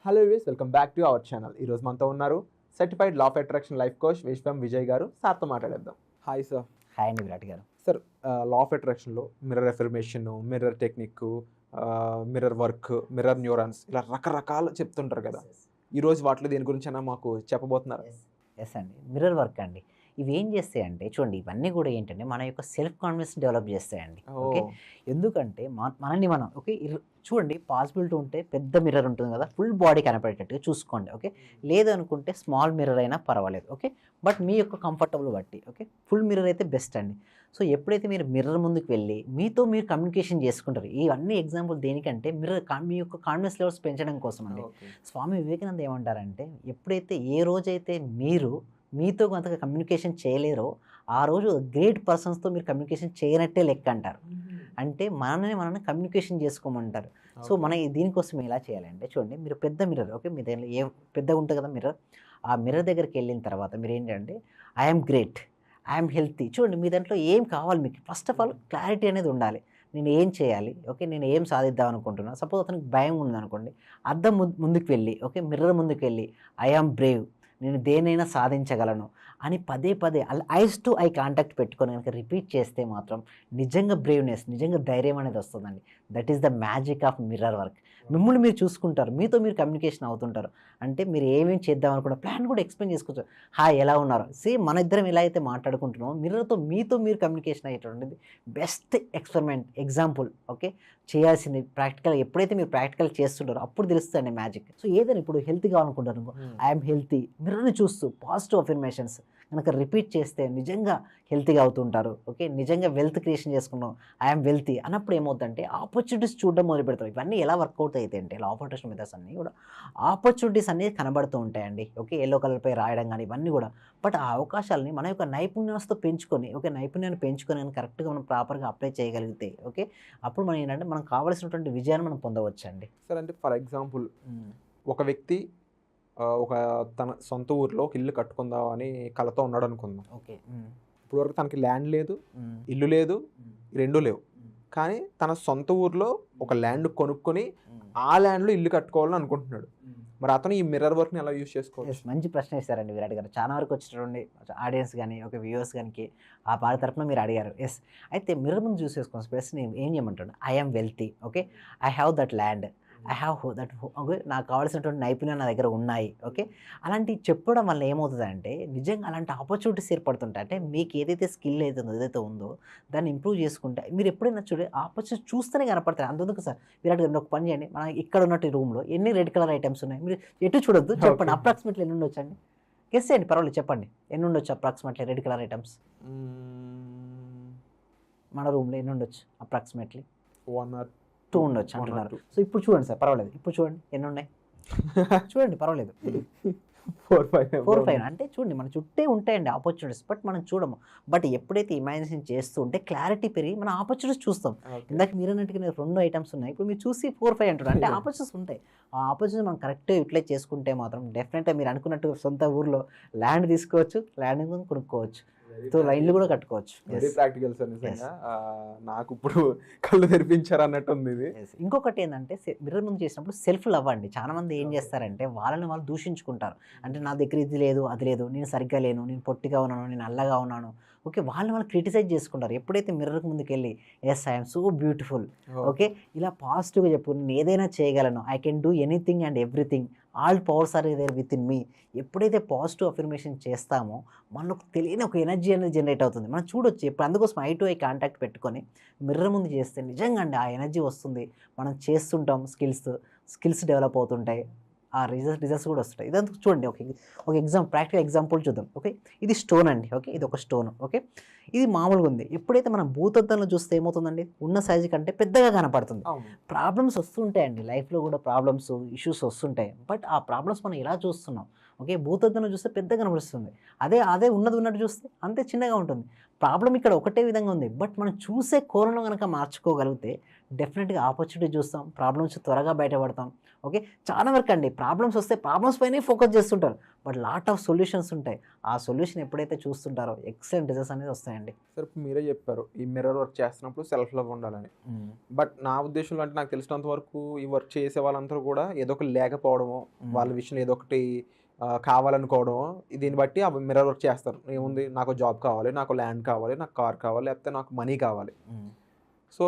Hello views, welcome back to our channel. ఈరోజు మనతో ఉన్నారు certified law of attraction life coach Vishwam Vijay గారు. సార్తో మాట్లాడేద్దాం. Hi sir. హాయ్ అండి విరాట్ గారు. సార్, లా ఆఫ్ అట్రాక్షన్లో mirror affirmation, mirror technique, mirror work, mirror neurons ఇలా రకరకాలు చెప్తుంటారు కదా. ఈరోజు వాటిలో దేని గురించి అయినా మాకు చెప్పబోతున్నారు? ఎస్ అండి, మిర్రర్ వర్క్ అండి. ఇవి ఏం చేస్తాయంటే చూడండి, ఇవన్నీ కూడా ఏంటంటే మన యొక్క సెల్ఫ్ కాన్ఫిడెన్స్ డెవలప్ చేస్తాయండి. ఓకే, ఎందుకంటే మనల్ని మనం ఓకే చూడండి, పాసిబిలిటీ ఉంటే పెద్ద మిర్రర్ ఉంటుంది కదా, ఫుల్ బాడీ కనపడేటట్టుగా చూసుకోండి. ఓకే, లేదనుకుంటే స్మాల్ మిర్రర్ అయినా పర్వాలేదు. ఓకే, బట్ మీ యొక్క కంఫర్టబుల్ బట్టి ఓకే, ఫుల్ మిర్రర్ అయితే బెస్ట్ అండి. సో ఎప్పుడైతే మీరు మిర్రర్ ముందుకు వెళ్ళి మీతో మీరు కమ్యూనికేషన్ చేసుకుంటారు, ఇవన్నీ ఎగ్జాంపుల్ దేనికంటే మిర్రర్ మీ యొక్క కాన్ఫిడెన్స్ లెవెల్స్ పెంచడం కోసం అండి. స్వామి వివేకానంద ఏమంటారంటే, ఎప్పుడైతే ఏ రోజైతే మీరు మీతో కొంతగా కమ్యూనికేషన్ చేయలేరో ఆ రోజు గ్రేట్ పర్సన్స్తో మీరు కమ్యూనికేషన్ చేయనట్టే లెక్క అంటారు. అంటే మనల్ని కమ్యూనికేషన్ చేసుకోమంటారు. సో దీనికోసం ఎలా చేయాలంటే చూడండి, మీరు పెద్ద మిర్రర్ ఓకే, మీ దగ్గర ఏ పెద్దగా ఉంటుంది కదా మిర్రర్, ఆ మిర్రర్ దగ్గరికి వెళ్ళిన తర్వాత మీరు ఏంటంటే ఐఎమ్ గ్రేట్, ఐఎమ్ హెల్తీ. చూడండి, మీ దాంట్లో ఏం కావాలి మీకు, ఫస్ట్ ఆఫ్ ఆల్ క్లారిటీ అనేది ఉండాలి. నేను ఏం చేయాలి, ఓకే, నేను ఏం సాధిద్దాం అనుకుంటున్నాను. సపోజ్ అతనికి భయం ఉందనుకోండి, అద్దం ముందుకు వెళ్ళి ఓకే, మిర్రర్ ముందుకు వెళ్ళి ఐఆమ్ బ్రేవ్, నేను దేనైనా సాధించగలను అని పదే పదే ఐస్ టు ఐ కాంటాక్ట్ పెట్టుకొని కనుక రిపీట్ చేస్తే మాత్రం నిజంగా బ్రేవ్నెస్, నిజంగా ధైర్యం అనేది వస్తుందండి. That is the magic of mirror work. మిమ్మల్ని మీరు చూసుకుంటారు, మీతో మీరు కమ్యూనికేషన్ అవుతుంటారు. అంటే మీరు ఏమేమి చేద్దాం అనుకున్న ప్లాన్ కూడా ఎక్స్ప్లెయిన్ చేసుకోవచ్చు. హాయ్, ఎలా ఉన్నారు, సేమ్ మన ఇద్దరం ఎలా అయితే మాట్లాడుకుంటున్నామో మిర్రర్తో మీతో మీరు కమ్యూనికేషన్ అయ్యేటువంటిది బెస్ట్ ఎగ్జాంపుల్. ఓకే, చేయాల్సింది ప్రాక్టికల్. ఎప్పుడైతే మీరు ప్రాక్టికల్ చేస్తుంటారో అప్పుడు తెలుస్తుంది మ్యాజిక్. సో ఏదైనా ఇప్పుడు హెల్త్ కావాలనుకుంటారు, ఐఎమ్ హెల్తీ, మిర్రర్ని చూస్తూ పాజిటివ్ అఫర్మేషన్స్ కనుక రిపీట్ చేస్తే నిజంగా హెల్తీగా అవుతుంటారు. ఓకే, నిజంగా వెల్త్ క్రియేషన్ చేసుకున్నాం, ఐఎమ్ వెల్తీ అన్నప్పుడు ఏమవుతుందంటే ఆపర్చునిటీస్ చూడడం మొదలు పెడతారు. ఇవన్నీ ఎలా వర్కౌట్ అయితే అంటే లా ఆఫ్ అట్రాక్షన్ మెథడ్స్ అన్నీ కూడా ఆపర్చునిటీస్ అనేది కనబడుతూ ఉంటాయండి. ఓకే, ఎల్లో కలర్పై రాయడం కానీ ఇవన్నీ కూడా. బట్ ఆ అవకాశాలని మన యొక్క నైపుణ్యంతో పెంచుకొని ఓకే, నైపుణ్యాన్ని పెంచుకొని కానీ కరెక్ట్గా మనం ప్రాపర్గా అప్లై చేయగలిగితే ఓకే, అప్పుడు మనం ఏంటంటే మనం కావాల్సినటువంటి విజయాన్ని మనం పొందవచ్చండి. సార్, అంటే ఫర్ ఎగ్జాంపుల్ ఒక వ్యక్తి తన సొంత ఊరిలో ఒక ఇల్లు కట్టుకుందాం అని కలతో ఉన్నాడు అనుకుందాం. ఓకే, ఇప్పుడు వరకు తనకి ల్యాండ్ లేదు, ఇల్లు లేదు, రెండూ లేవు. కానీ తన సొంత ఊర్లో ఒక ల్యాండ్ కొనుక్కొని ఆ ల్యాండ్లో ఇల్లు కట్టుకోవాలని అనుకుంటున్నాడు. మరి అతను ఈ మిర్రర్ వర్క్ని ఎలా యూజ్ చేసుకోవచ్చు? మంచి ప్రశ్న ఇస్తారండి విరాట్ గారు. చాలా వరకు వచ్చేటటువంటి ఆడియన్స్ కానీ ఒక వ్యూవర్స్ కానీ ఆ పాడి తరఫున మీరు అడిగారు. ఎస్, అయితే మిర్రర్ ముందు చూస్ చేసుకోవచ్చు. ప్లస్ నేను ఏం చేయమంటాడు, I'm wealthy, okay, I have that land, I have that okay, నాకు కావాల్సినటువంటి నైపుణ్యాలు నా దగ్గర ఉన్నాయి. ఓకే, అలాంటివి చెప్పడం వల్ల ఏమవుతుందంటే నిజంగా అలాంటి ఆపర్చునిటీస్ ఏర్పడుతుంటాయి. అంటే మీకు ఏదైతే స్కిల్ ఏదైతే ఉందో దాన్ని ఇంప్రూవ్ చేసుకుంటే మీరు ఎప్పుడైనా చూడండి ఆపర్చునిటీ చూస్తేనే కనపడతాయి. అందుకు సార్ విరాట్ గారు ఒక పని చేయండి, మన ఇక్కడ ఉన్నట్టు రూమ్లో ఎన్ని రెడ్ కలర్ ఐటమ్స్ ఉన్నాయి మీరు ఎటు చూడొద్దు, చెప్పండి అప్రాక్సిమేట్లీ ఎన్ని ఉండొచ్చు అండి, గెస్ చేయండి, పర్వాలేదు చెప్పండి ఎన్ని ఉండొచ్చు అప్రాక్సిమేట్లీ రెడ్ కలర్ ఐటమ్స్ మన రూమ్లో ఎన్ని ఉండొచ్చు అప్రాక్సిమేట్లీ? 1 or 2 ఉండొచ్చు అంటున్నారు. సో ఇప్పుడు చూడండి సార్, పర్వాలేదు, ఇప్పుడు చూడండి ఎన్ని ఉన్నాయి, చూడండి పర్వాలేదు 4, 5 అంటే చూడండి మన చుట్టే ఉంటాయండి ఆపర్చునిటీస్, బట్ మనం చూడము. బట్ ఎప్పుడైతే ఇమాజినేషన్ చేస్తూ ఉంటే క్లారిటీ పెరిగి మన ఆపర్చునిటీస్ చూస్తాం. ఇందాక మీరు అన్నట్టుగా 2 ఐటమ్స్ ఉన్నాయి, ఇప్పుడు మీరు చూసి 4, 5 అంటున్నారు, అంటే ఆపర్చునిటీస్ ఉంటాయి. ఆ ఆపర్చునిటీ మనం కరెక్ట్గా యూటిలైజ్ చేసుకుంటే మాత్రం డెఫినెట్గా మీరు అనుకున్నట్టు సొంత ఊర్లో ల్యాండ్ తీసుకోవచ్చు, ల్యాండ్ కొనుక్కోవచ్చు, ఇల్లు కూడా కట్టుకోవచ్చు. ప్రాక్టికల్ సార్, నిజంగా నాకు ఇప్పుడు కళ్ళు తెరిపించారు అన్నట్టు ఉంది ఇది. ఇంకొకటి ఏంటంటే మిర్రర్ ముందు చేసినప్పుడు సెల్ఫ్ లవ్ అండి. చాలా మంది ఏం చేస్తారంటే వాళ్ళని వాళ్ళు దూషించుకుంటారు. అంటే నా దగ్గర ఇది లేదు, అది లేదు, నేను సరిగ్గా లేను, నేను పొట్టిగా ఉన్నాను, నేను అల్లగా ఉన్నాను, ఓకే, వాళ్ళు క్రిటిసైజ్ చేసుకుంటారు. ఎప్పుడైతే మిర్రర్కి ముందుకు వెళ్ళి yes I'm so beautiful, okay, ఇలా పాజిటివ్గా చెప్పు, నేను ఏదైనా చేయగలను, I can do anything and everything, all powers are there within me. ఎప్పుడైతే పాజిటివ్ అఫర్మేషన్ చేస్తామో మనకు తెలియని ఒక ఎనర్జీ అనేది జనరేట్ అవుతుంది. మనం చూడొచ్చు. ఇప్పుడు అందుకోసం ఐ టు ఐ కాంటాక్ట్ పెట్టుకొని మిర్రర్ ముందు చేస్తే నిజంగా అండి ఆ ఎనర్జీ వస్తుంది. మనం చేస్తుంటాం, స్కిల్స్ డెవలప్ అవుతుంటాయి, ఆ రిజల్ట్స్ కూడా వస్తాయి. ఇదంతా చూడండి, ఒక ప్రాక్టికల్ ఎగ్జాంపుల్ చూద్దాం. ఓకే, ఇది స్టోన్ అండి. ఓకే, ఇది ఒక స్టోన్. ఓకే, ఇది మామూలుగా ఉంది. ఎప్పుడైతే మనం భూతద్దంలో చూస్తే ఏమవుతుందండి, ఉన్న సైజు కంటే పెద్దగా కనపడుతుంది. ప్రాబ్లమ్స్ వస్తుంటాయండి లైఫ్లో కూడా, ఇష్యూస్ వస్తుంటాయి. బట్ ఆ ప్రాబ్లమ్స్ మనం ఎలా చూస్తున్నాం, ఓకే, భూతద్దం చూస్తే పెద్దగా కనబడుతుంది, అదే ఉన్నది ఉన్నట్టు చూస్తే అంతే చిన్నగా ఉంటుంది. ప్రాబ్లం ఇక్కడ ఒకటే విధంగా ఉంది, బట్ మనం చూసే కోణంలో కనుక మార్చుకోగలిగితే డెఫినెట్గా ఆపర్చునిటీ చూస్తాం, ప్రాబ్లమ్స్ త్వరగా బయటపడతాం. ఓకే, చాలా వరకు అండి ప్రాబ్లమ్స్ వస్తే ప్రాబ్లమ్స్ పైనే ఫోకస్ చేస్తుంటారు, బట్ లాట్ ఆఫ్ సొల్యూషన్స్ ఉంటాయి. ఆ సొల్యూషన్ ఎప్పుడైతే చూస్తుంటారో ఎక్సలెంట్ రిజల్ట్స్ అనేది వస్తాయండి. సార్ మీరే చెప్పారు ఈ మిర్రర్ వర్క్ చేస్తున్నప్పుడు సెల్ఫ్ లవ్ ఉండాలని. బట్ నా ఉద్దేశంలో అంటే నాకు తెలిసినంత వరకు ఈ వర్క్ చేసే వాళ్ళందరూ కూడా ఏదో ఒకటి లేకపోవడమో, వాళ్ళ విషయంలో ఏదో ఒకటి కావాలనుకోవడం, దీన్ని బట్టి ఆ మిర్రర్ వర్క్ చేస్తారు. ఏముంది, నాకు జాబ్ కావాలి, నాకు ల్యాండ్ కావాలి, నాకు కార్ కావాలి, లేకపోతే నాకు మనీ కావాలి. సో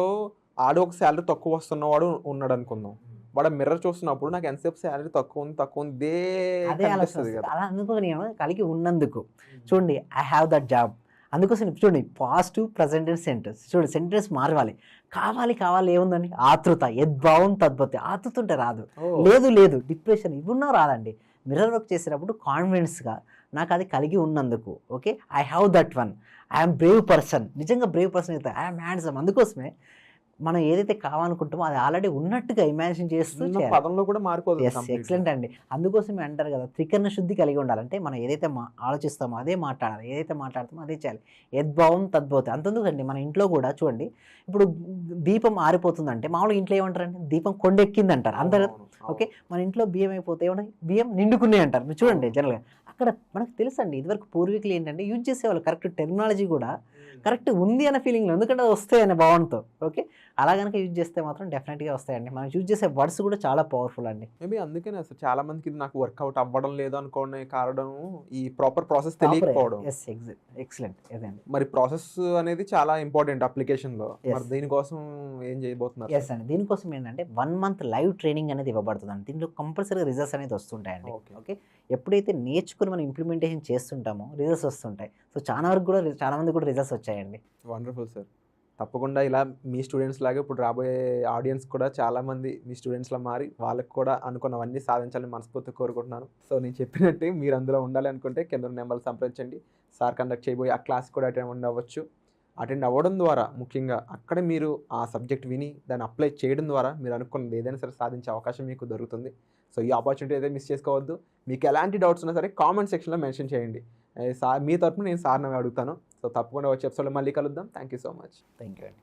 ఆడు ఒక శాలరీ తక్కువ వస్తున్నవాడు ఉన్నాడు అనుకుందాం, వాడు మిర్రర్ చూస్తున్నప్పుడు నాకు ఎంతసేపు శాలరీ తక్కువ ఉంది అదే ఆలోచన కదా. అలా అందుకు నేను కలిగి ఉన్నందుకు చూడండి, ఐ హ్యావ్ దట్ జాబ్. అందుకోసం చూడండి పాజిటివ్ ప్రజెంట్ సెంటెన్స్, చూడండి సెంటెన్స్ మారవాలి. కావాలి ఏముందండి, ఆతృత, యద్భావం తద్భతి. ఆతృత ఉంటే రాదు, లేదు డిప్రెషన్ ఇవున్నా రాదండి. మిర్రర్ వర్క్ చేసేటప్పుడు కాన్ఫిడెన్స్గా నాకు అది కలిగి ఉన్నందుకు, okay, I have that one, I'm Brave person. నిజంగా బ్రేవ్ పర్సన్ అయితే ఐఎమ్ హ్యాండ్సమ్. అందుకోసమే మనం ఏదైతే కావాలనుకుంటామో అది ఆల్రెడీ ఉన్నట్టుగా ఇమాజిన్ చేస్తూ పదంలో కూడా మారిపోతుంది. ఎక్సలెంట్ అండి. అందుకోసమే అంటారు కదా, త్రికరణ శుద్ధి కలిగి ఉండాలంటే మనం ఏదైతే ఆలోచిస్తామో అదే మాట్లాడాలి, ఏదైతే మాట్లాడతామో అదే చేయాలి. యద్భావం తద్భవతి. అంతెందుకండి మన ఇంట్లో కూడా చూడండి, ఇప్పుడు దీపం ఆరిపోతుందంటే మామూలుగా ఇంట్లో ఏమంటారండి, దీపం కొండెక్కింది అంటారు అందరు. ఓకే, మన ఇంట్లో బియ్యం అయిపోతే ఏమంటారు, బియ్యం నిండుకున్నాయి అంటారు. మీరు చూడండి జనరల్గా అక్కడ మనకు తెలుసండి, ఇదివరకు పూర్వీకులు ఏంటంటే యూజ్ చేసేవాళ్ళు కరెక్ట్ టెర్మినాలజీ కూడా కరెక్ట్ ఉంది అనే ఫీలింగ్లో, ఎందుకంటే అది వస్తాయి అనే భావనతో. ఓకే, అలా కనుక యూజ్ చేస్తే మాత్రం డెఫినెట్గా వస్తాయండి. మనం యూజ్ చేసే వర్డ్స్ కూడా చాలా పవర్ఫుల్ అండి. మేబీ అందుకనే అసలు చాలా మందికి ఇది నాకు వర్కౌట్ అవ్వడం లేదు అనుకోనే కారణం ఈ ప్రాపర్ ప్రాసెస్ తెలియకపోవడం. ఎక్సలెంట్. మరి ప్రాసెస్ అనేది చాలా ఇంపార్టెంట్ అప్లికేషన్లో. మరి దీనికోసం ఏం చేయబోతున్నారు? ఎస్ అండి, దీనికోసం ఏంటంటే 1 month లైవ్ ట్రైనింగ్ అనేది ఇవ్వబడుతుంది అండి. దీంట్లో కంపల్సరీగా రిజల్ట్స్ అనేది వస్తుంటాయండి. ఓకే, ఎప్పుడైతే నేర్చుకుని మనం ఇంప్లిమెంటేషన్ చేస్తుంటామో రిజల్ట్స్ వస్తుంటాయి. సో చాలా మంది కూడా రిజల్ట్స్ వచ్చాయండి. Wonderful sir. తప్పకుండా ఇలా మీ స్టూడెంట్స్ లాగా ఇప్పుడు రాబోయే ఆడియన్స్ కూడా చాలామంది మీ స్టూడెంట్స్లో మారి వాళ్ళకి కూడా అనుకున్నవన్నీ సాధించాలని మనస్ఫూర్తిగా కోరుకుంటున్నాను. సో నేను చెప్పినట్టే మీరు అందులో ఉండాలి అనుకుంటే కింద నెంబర్లు సంప్రదించండి. సార్ కండక్ట్ చేయబోయే ఆ క్లాస్ కూడా అటెండ్ అవ్వడం ద్వారా ముఖ్యంగా అక్కడ మీరు ఆ సబ్జెక్ట్ విని దాన్ని అప్లై చేయడం ద్వారా మీరు అనుకున్నది ఏదైనా సరే సాధించే అవకాశం మీకు దొరుకుతుంది. సో ఈ ఆపర్చునిటీ అయితే మిస్ చేసుకోవద్దు. మీకు ఎలాంటి డౌట్స్ ఉన్నా సరే కామెంట్ సెక్షన్లో మెన్షన్ చేయండి. సార్ మీ తరపున నేను సార్ని అడుగుతాను. సో తప్పకుండా వచ్చే ఎపిసోడ్లో మళ్ళీ కలుద్దాం. Thank you so much. Thank you అండి.